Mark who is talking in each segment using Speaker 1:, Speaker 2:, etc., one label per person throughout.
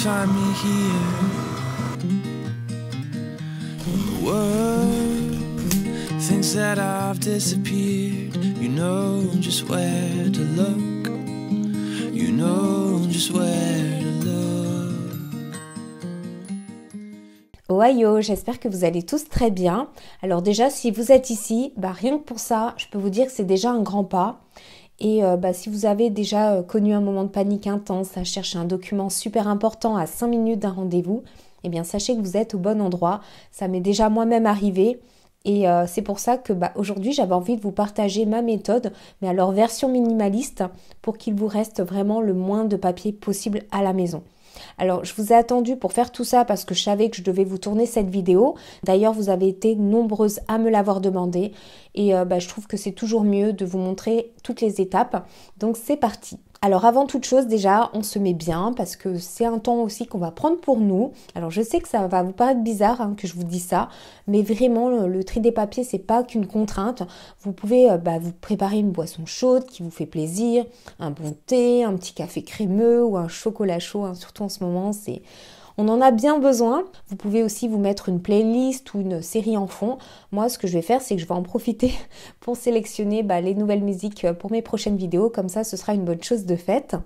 Speaker 1: find me here. The world thinks that I've disappeared. You know just where to look. You know just where to look.
Speaker 2: Ohio, j'espère que vous allez tous très bien. Alors déjà, si vous êtes ici, rien que pour ça, je peux vous dire que c'est déjà un grand pas. Et si vous avez déjà connu un moment de panique intense, à chercher un document super important à 5 minutes d'un rendez-vous, eh bien sachez que vous êtes au bon endroit. Ça m'est déjà moi-même arrivé. Et c'est pour ça que aujourd'hui, j'avais envie de vous partager ma méthode, mais alors version minimaliste, pour qu'il vous reste vraiment le moins de papier possible à la maison. Alors, je vous ai attendu pour faire tout ça parce que je savais que je devais vous tourner cette vidéo. D'ailleurs, vous avez été nombreuses à me l'avoir demandé et je trouve que c'est toujours mieux de vous montrer toutes les étapes. Donc, c'est parti. Alors avant toute chose déjà, on se met bien parce que c'est un temps aussi qu'on va prendre pour nous. Alors je sais que ça va vous paraître bizarre que je vous dis ça, mais vraiment le tri des papiers c'est pas qu'une contrainte. Vous pouvez vous préparer une boisson chaude qui vous fait plaisir, un bon thé, un petit café crémeux ou un chocolat chaud, surtout en ce moment on en a bien besoin. Vous pouvez aussi vous mettre une playlist ou une série en fond. Moi, ce que je vais faire, c'est que je vais en profiter pour sélectionner les nouvelles musiques pour mes prochaines vidéos. Comme ça, ce sera une bonne chose de faite.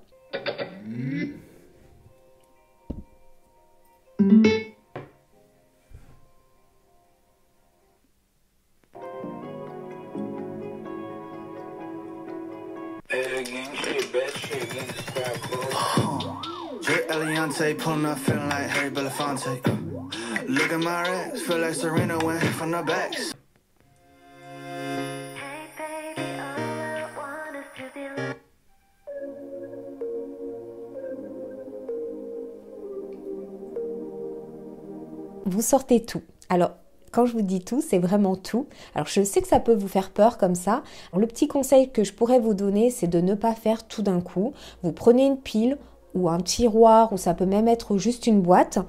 Speaker 1: Eliante, pulling up, feeling like Harry Belafonte. Look at my racks, feel like Serena went from the backs.
Speaker 2: Vous sortez tout. Alors, quand je vous dis tout, c'est vraiment tout. Alors, je sais que ça peut vous faire peur comme ça. Alors, le petit conseil que je pourrais vous donner, c'est de ne pas faire tout d'un coup. Vous prenez une pile ou un tiroir, ou ça peut même être juste une boîte.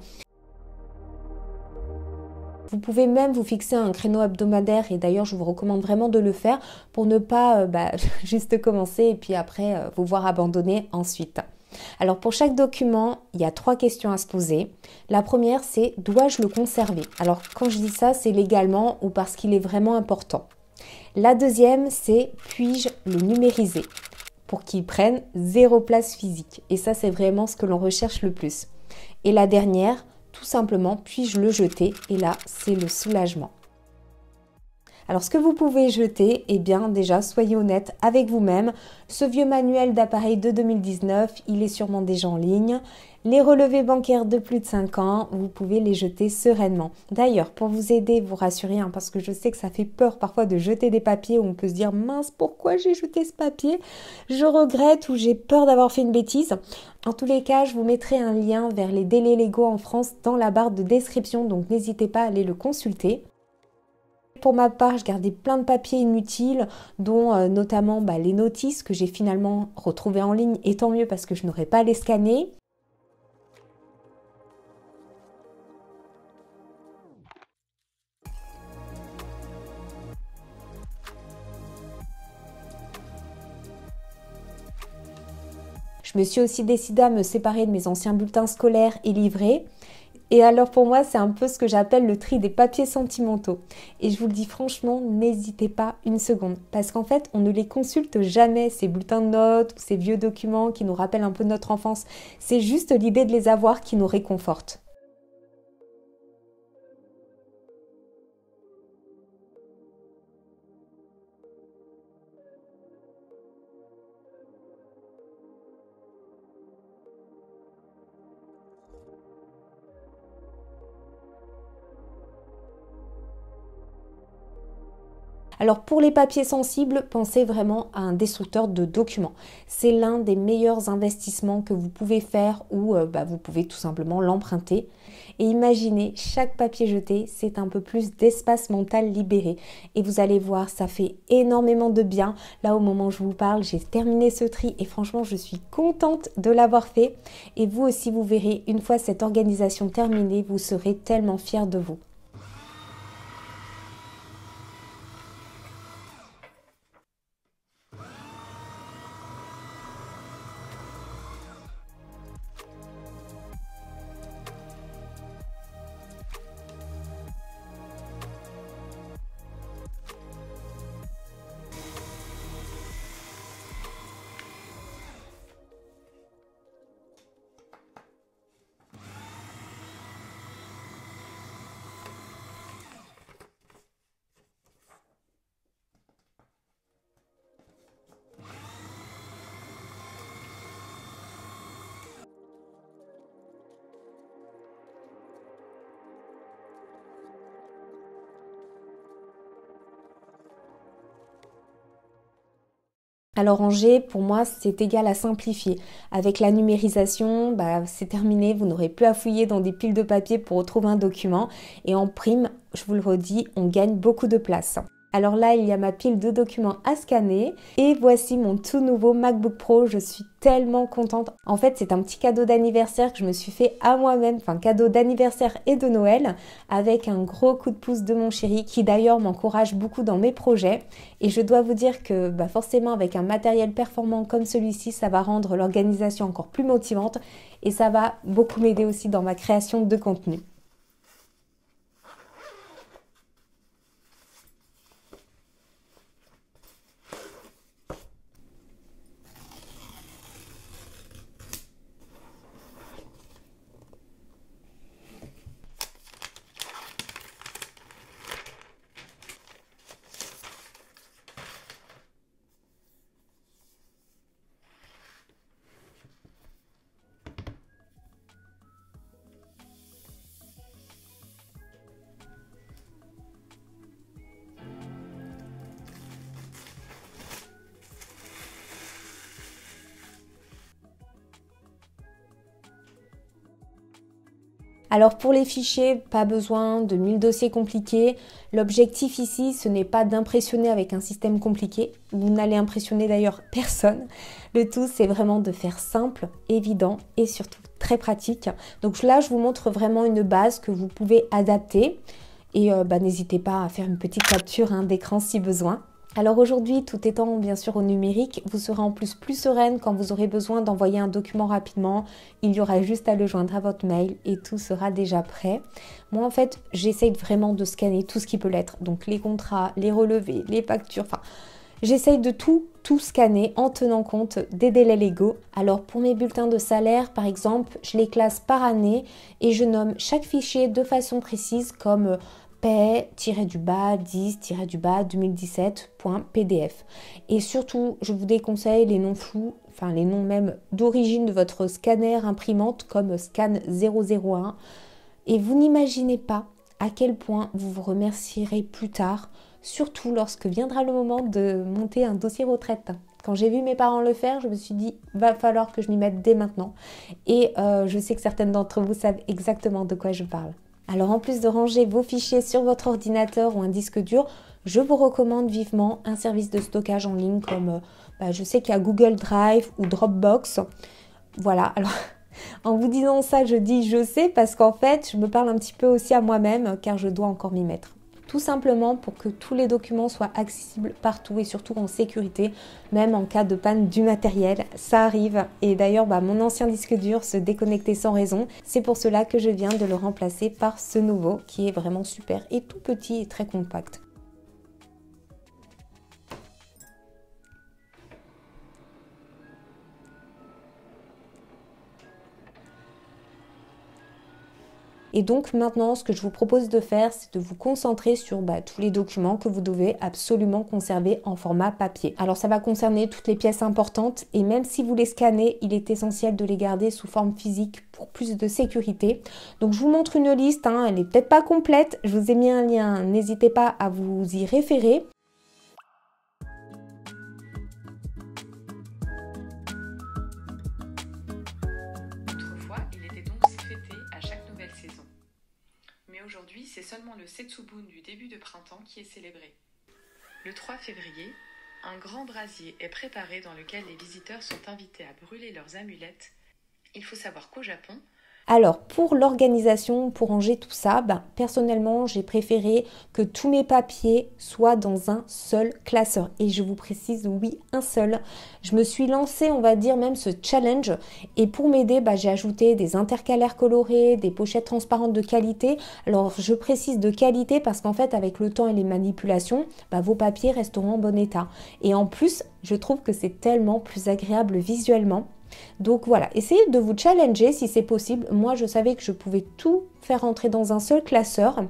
Speaker 2: Vous pouvez même vous fixer un créneau hebdomadaire et d'ailleurs je vous recommande vraiment de le faire pour ne pas juste commencer et puis après vous voir abandonner ensuite. Alors pour chaque document, il y a 3 questions à se poser. La première c'est dois-je le conserver? Alors quand je dis ça c'est légalement ou parce qu'il est vraiment important. La deuxième c'est puis-je le numériser? Pour qu'il prenne 0 place physique. Et ça, c'est vraiment ce que l'on recherche le plus. Et la dernière, tout simplement, puis-je le jeter? Et là, c'est le soulagement. Alors, ce que vous pouvez jeter, eh bien, déjà, soyez honnête avec vous-même. Ce vieux manuel d'appareil de 2019, il est sûrement déjà en ligne. Les relevés bancaires de plus de 5 ans, vous pouvez les jeter sereinement. D'ailleurs, pour vous aider, vous rassurer, parce que je sais que ça fait peur parfois de jeter des papiers où on peut se dire « mince, pourquoi j'ai jeté ce papier? Je regrette ou j'ai peur d'avoir fait une bêtise ». En tous les cas, je vous mettrai un lien vers les délais légaux en France dans la barre de description, donc n'hésitez pas à aller le consulter. Pour ma part, je gardais plein de papiers inutiles, dont notamment les notices que j'ai finalement retrouvées en ligne, et tant mieux parce que je n'aurais pas à les scanner. Je me suis aussi décidée à me séparer de mes anciens bulletins scolaires et livrets. Et alors pour moi, c'est un peu ce que j'appelle le tri des papiers sentimentaux. Et je vous le dis franchement, n'hésitez pas une seconde. Parce qu'en fait, on ne les consulte jamais, ces bulletins de notes ou ces vieux documents qui nous rappellent un peu notre enfance. C'est juste l'idée de les avoir qui nous réconforte. Alors pour les papiers sensibles, pensez vraiment à un destructeur de documents. C'est l'un des meilleurs investissements que vous pouvez faire ou vous pouvez tout simplement l'emprunter. Et imaginez, chaque papier jeté, c'est un peu plus d'espace mental libéré. Et vous allez voir, ça fait énormément de bien. Là au moment où je vous parle, j'ai terminé ce tri et franchement je suis contente de l'avoir fait. Et vous aussi vous verrez, une fois cette organisation terminée, vous serez tellement fiers de vous. Alors ranger, pour moi, c'est égal à simplifier. Avec la numérisation, c'est terminé, vous n'aurez plus à fouiller dans des piles de papier pour retrouver un document. Et en prime, je vous le redis, on gagne beaucoup de place. Alors là, il y a ma pile de documents à scanner et voici mon tout nouveau MacBook Pro. Je suis tellement contente. En fait, c'est un petit cadeau d'anniversaire que je me suis fait à moi-même, enfin cadeau d'anniversaire et de Noël, avec un gros coup de pouce de mon chéri qui d'ailleurs m'encourage beaucoup dans mes projets. Et je dois vous dire que forcément avec un matériel performant comme celui-ci, ça va rendre l'organisation encore plus motivante et ça va beaucoup m'aider aussi dans ma création de contenu. Alors pour les fichiers, pas besoin de 1000 dossiers compliqués. L'objectif ici, ce n'est pas d'impressionner avec un système compliqué. Vous n'allez impressionner d'ailleurs personne. Le tout, c'est vraiment de faire simple, évident et surtout très pratique. Donc là, je vous montre vraiment une base que vous pouvez adapter. Et n'hésitez pas à faire une petite capture d'écran si besoin. Alors aujourd'hui, tout étant bien sûr au numérique, vous serez en plus sereine quand vous aurez besoin d'envoyer un document rapidement. Il y aura juste à le joindre à votre mail et tout sera déjà prêt. Moi en fait, j'essaye vraiment de scanner tout ce qui peut l'être. Donc les contrats, les relevés, les factures, j'essaye de tout scanner en tenant compte des délais légaux. Alors pour mes bulletins de salaire par exemple, je les classe par année et je nomme chaque fichier de façon précise comme paie-10-2017.pdf. Et surtout, je vous déconseille les noms flous, les noms même d'origine de votre scanner imprimante comme Scan 001. Et vous n'imaginez pas à quel point vous vous remercierez plus tard, surtout lorsque viendra le moment de monter un dossier retraite. Quand j'ai vu mes parents le faire, je me suis dit, va falloir que je m'y mette dès maintenant. Et je sais que certaines d'entre vous savent exactement de quoi je parle. Alors en plus de ranger vos fichiers sur votre ordinateur ou un disque dur, je vous recommande vivement un service de stockage en ligne comme je sais qu'il y a Google Drive ou Dropbox. Voilà, alors en vous disant ça, je dis je sais parce qu'en fait, je me parle un petit peu aussi à moi-même car je dois encore m'y mettre. Tout simplement pour que tous les documents soient accessibles partout et surtout en sécurité, même en cas de panne du matériel. Ça arrive et d'ailleurs mon ancien disque dur se déconnectait sans raison. C'est pour cela que je viens de le remplacer par ce nouveau qui est vraiment super et tout petit et très compact. Et donc maintenant, ce que je vous propose de faire, c'est de vous concentrer sur tous les documents que vous devez absolument conserver en format papier. Alors ça va concerner toutes les pièces importantes et même si vous les scannez, il est essentiel de les garder sous forme physique pour plus de sécurité. Donc je vous montre une liste, elle n'est peut-être pas complète, je vous ai mis un lien, n'hésitez pas à vous y référer.
Speaker 3: Aujourd'hui, c'est seulement le Setsubun du début de printemps qui est célébré. Le 3 février, un grand brasier est préparé dans lequel les visiteurs sont invités à brûler leurs amulettes. Il faut savoir qu'au Japon,
Speaker 2: alors pour l'organisation, pour ranger tout ça, personnellement j'ai préféré que tous mes papiers soient dans un seul classeur. Et je vous précise, oui, un seul. Je me suis lancée, on va dire même ce challenge. Et pour m'aider, j'ai ajouté des intercalaires colorés, des pochettes transparentes de qualité. Alors je précise de qualité parce qu'en fait avec le temps et les manipulations, vos papiers resteront en bon état. Et en plus, je trouve que c'est tellement plus agréable visuellement. Donc voilà, essayez de vous challenger si c'est possible. Moi, je savais que je pouvais tout faire entrer dans un seul classeur.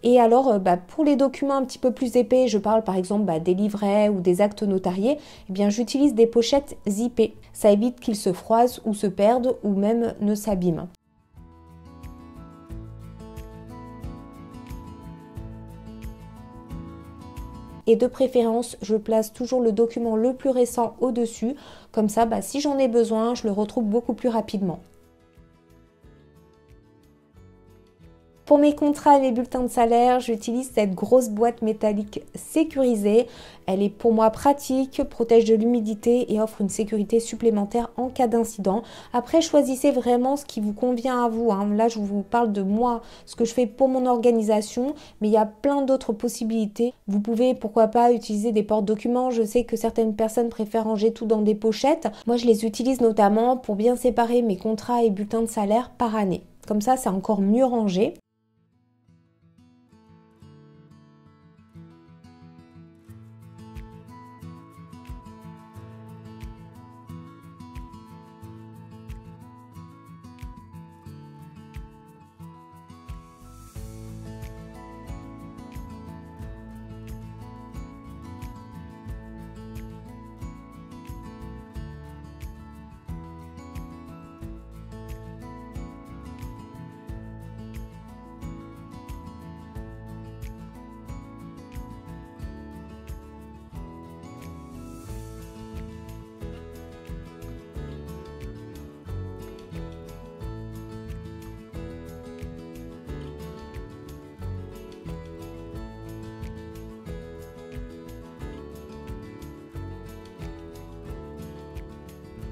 Speaker 2: Et alors, pour les documents un petit peu plus épais, je parle par exemple des livrets ou des actes notariés, eh bien j'utilise des pochettes zippées. Ça évite qu'ils se froissent ou se perdent ou même ne s'abîment. Et de préférence, je place toujours le document le plus récent au-dessus. Comme ça, si j'en ai besoin, je le retrouve beaucoup plus rapidement. Pour mes contrats et mes bulletins de salaire, j'utilise cette grosse boîte métallique sécurisée. Elle est pour moi pratique, protège de l'humidité et offre une sécurité supplémentaire en cas d'incident. Après, choisissez vraiment ce qui vous convient à vous. Là, je vous parle de moi, ce que je fais pour mon organisation, mais il y a plein d'autres possibilités. Vous pouvez, pourquoi pas, utiliser des porte-documents. Je sais que certaines personnes préfèrent ranger tout dans des pochettes. Moi, je les utilise notamment pour bien séparer mes contrats et bulletins de salaire par année. Comme ça, c'est encore mieux rangé.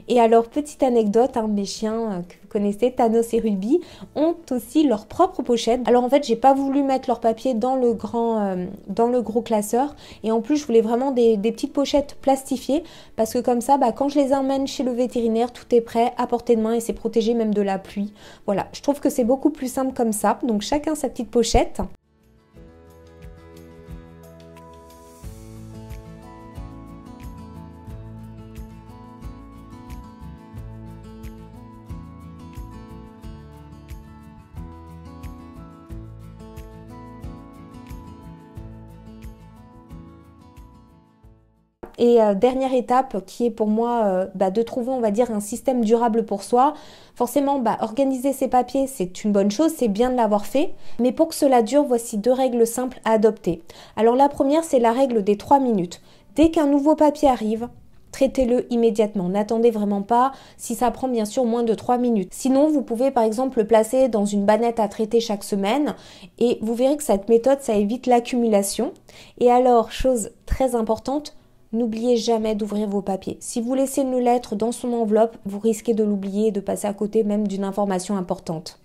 Speaker 2: Et alors, petite anecdote, mes chiens que vous connaissez, Thanos et Ruby, ont aussi leur propre pochette. Alors en fait, j'ai pas voulu mettre leur papier dans le gros classeur. Et en plus, je voulais vraiment des petites pochettes plastifiées. Parce que comme ça, quand je les emmène chez le vétérinaire, tout est prêt à portée de main et c'est protégé même de la pluie. Voilà, je trouve que c'est beaucoup plus simple comme ça. Donc chacun sa petite pochette. Et dernière étape qui est pour moi de trouver, on va dire, un système durable pour soi. Forcément, organiser ses papiers, c'est une bonne chose, c'est bien de l'avoir fait. Mais pour que cela dure, voici 2 règles simples à adopter. Alors la première, c'est la règle des 3 minutes. Dès qu'un nouveau papier arrive, traitez-le immédiatement. N'attendez vraiment pas si ça prend bien sûr moins de 3 minutes. Sinon, vous pouvez par exemple le placer dans une bannette à traiter chaque semaine et vous verrez que cette méthode, ça évite l'accumulation. Et alors, chose très importante, n'oubliez jamais d'ouvrir vos papiers. Si vous laissez une lettre dans son enveloppe, vous risquez de l'oublier et de passer à côté même d'une information importante.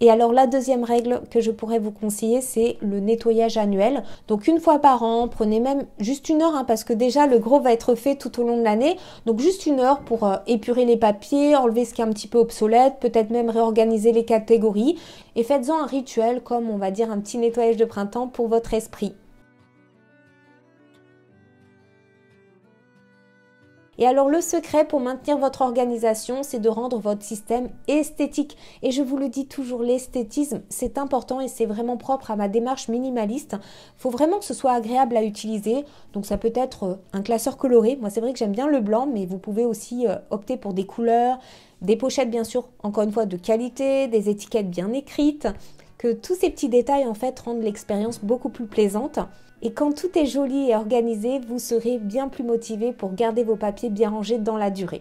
Speaker 2: Et alors la deuxième règle que je pourrais vous conseiller, c'est le nettoyage annuel. Donc 1 fois par an, prenez même juste 1 heure parce que déjà le gros va être fait tout au long de l'année. Donc juste 1 heure pour épurer les papiers, enlever ce qui est un petit peu obsolète, peut-être même réorganiser les catégories. Et faites-en un rituel comme on va dire un petit nettoyage de printemps pour votre esprit. Et alors le secret pour maintenir votre organisation, c'est de rendre votre système esthétique. Et je vous le dis toujours, l'esthétisme, c'est important et c'est vraiment propre à ma démarche minimaliste. Il faut vraiment que ce soit agréable à utiliser. Donc ça peut être un classeur coloré. Moi c'est vrai que j'aime bien le blanc, mais vous pouvez aussi opter pour des couleurs, des pochettes bien sûr, encore une fois de qualité, des étiquettes bien écrites. Que tous ces petits détails en fait rendent l'expérience beaucoup plus plaisante. Et quand tout est joli et organisé, vous serez bien plus motivé pour garder vos papiers bien rangés dans la durée.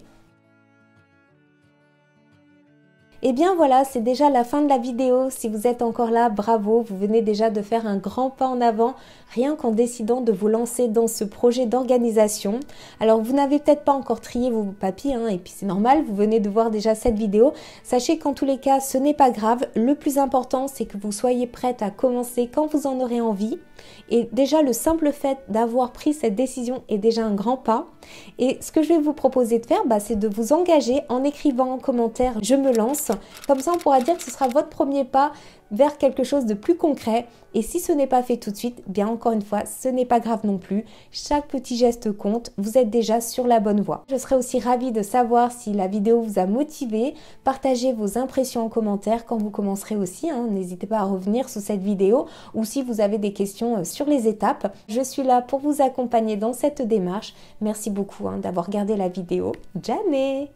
Speaker 2: Et bien voilà, c'est déjà la fin de la vidéo. Si vous êtes encore là, bravo, vous venez déjà de faire un grand pas en avant, rien qu'en décidant de vous lancer dans ce projet d'organisation. Alors vous n'avez peut-être pas encore trié vos papiers, et puis c'est normal, vous venez de voir déjà cette vidéo. Sachez qu'en tous les cas, ce n'est pas grave. Le plus important, c'est que vous soyez prête à commencer quand vous en aurez envie. Et déjà, le simple fait d'avoir pris cette décision est déjà un grand pas. Et ce que je vais vous proposer de faire, c'est de vous engager en écrivant en commentaire « Je me lance ». Comme ça, on pourra dire que ce sera votre premier pas, vers quelque chose de plus concret. Et si ce n'est pas fait tout de suite, bien encore une fois, ce n'est pas grave non plus. Chaque petit geste compte, vous êtes déjà sur la bonne voie. Je serais aussi ravie de savoir si la vidéo vous a motivé. Partagez vos impressions en commentaire quand vous commencerez aussi. N'hésitez pas à revenir sous cette vidéo ou si vous avez des questions sur les étapes. Je suis là pour vous accompagner dans cette démarche. Merci beaucoup d'avoir regardé la vidéo. Jamais!